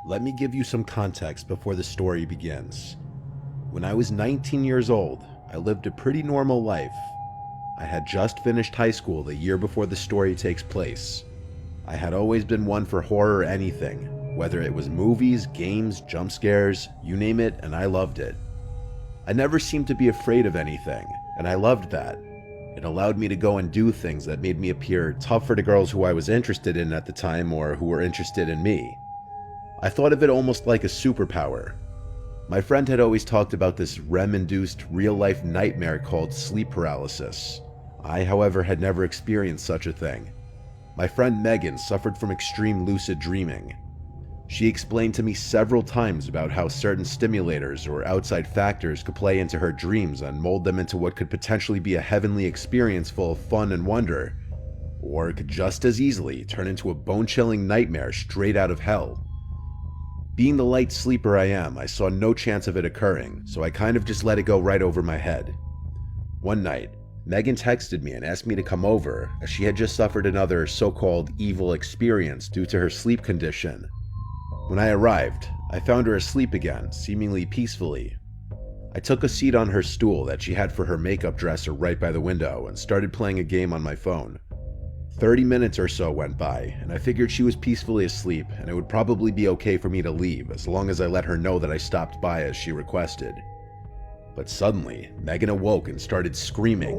Let me give you some context before the story begins. When I was 19 years old, I lived a pretty normal life. I had just finished high school the year before the story takes place. I had always been one for horror anything, whether it was movies, games, jump scares, you name it, and I loved it. I never seemed to be afraid of anything, and I loved that. It allowed me to go and do things that made me appear tough for the girls who I was interested in at the time or who were interested in me. I thought of it almost like a superpower. My friend had always talked about this REM-induced real-life nightmare called sleep paralysis. I, however, had never experienced such a thing. My friend Megan suffered from extreme lucid dreaming. She explained to me several times about how certain stimulators or outside factors could play into her dreams and mold them into what could potentially be a heavenly experience full of fun and wonder, or it could just as easily turn into a bone-chilling nightmare straight out of hell. Being the light sleeper I am, I saw no chance of it occurring, so I kind of just let it go right over my head. One night, Megan texted me and asked me to come over as she had just suffered another so-called evil experience due to her sleep condition. When I arrived, I found her asleep again, seemingly peacefully. I took a seat on her stool that she had for her makeup dresser right by the window and started playing a game on my phone. 30 minutes or so went by, and I figured she was peacefully asleep and it would probably be okay for me to leave as long as I let her know that I stopped by as she requested. But suddenly, Megan awoke and started screaming.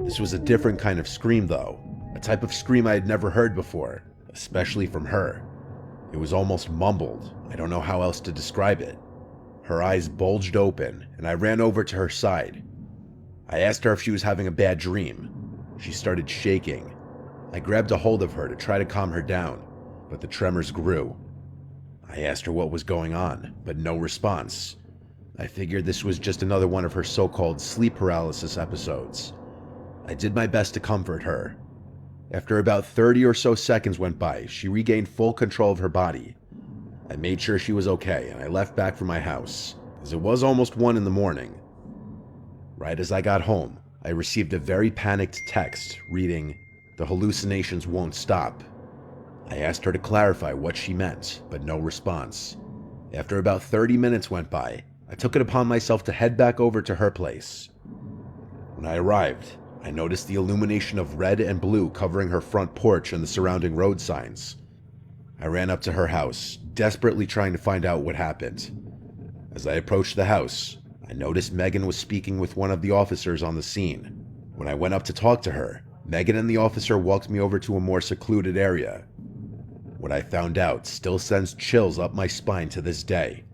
This was a different kind of scream though, a type of scream I had never heard before, especially from her. It was almost mumbled, I don't know how else to describe it. Her eyes bulged open, and I ran over to her side. I asked her if she was having a bad dream. She started shaking. I grabbed a hold of her to try to calm her down, but the tremors grew. I asked her what was going on, but no response. I figured this was just another one of her so-called sleep paralysis episodes. I did my best to comfort her. After about 30 or so seconds went by, she regained full control of her body. I made sure she was okay, and I left back for my house, as it was almost 1 in the morning. Right as I got home, I received a very panicked text reading, "The hallucinations won't stop." I asked her to clarify what she meant, but no response. After about 30 minutes went by, I took it upon myself to head back over to her place. When I arrived, I noticed the illumination of red and blue covering her front porch and the surrounding road signs. I ran up to her house, desperately trying to find out what happened. As I approached the house, I noticed Megan was speaking with one of the officers on the scene. When I went up to talk to her, Megan and the officer walked me over to a more secluded area. What I found out still sends chills up my spine to this day.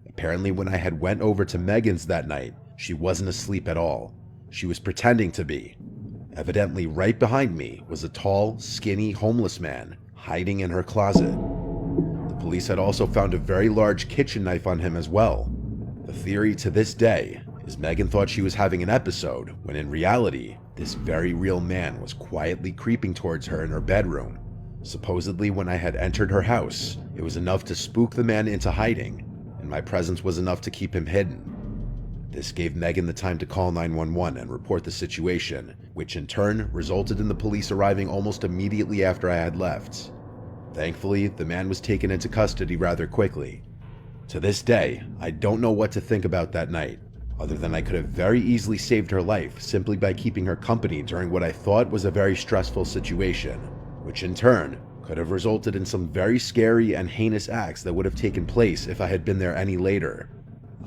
Apparently when I had went over to Megan's that night, she wasn't asleep at all. She was pretending to be. Evidently right behind me was a tall, skinny, homeless man hiding in her closet. The police had also found a very large kitchen knife on him as well. The theory to this day is Megan thought she was having an episode, when in reality, this very real man was quietly creeping towards her in her bedroom. Supposedly when I had entered her house, it was enough to spook the man into hiding, and my presence was enough to keep him hidden. This gave Megan the time to call 911 and report the situation, which in turn resulted in the police arriving almost immediately after I had left. Thankfully, the man was taken into custody rather quickly. To this day, I don't know what to think about that night, other than I could have very easily saved her life simply by keeping her company during what I thought was a very stressful situation, which in turn could have resulted in some very scary and heinous acts that would have taken place if I had been there any later.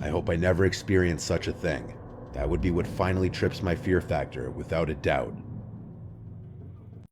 I hope I never experienced such a thing. That would be what finally trips my fear factor, without a doubt.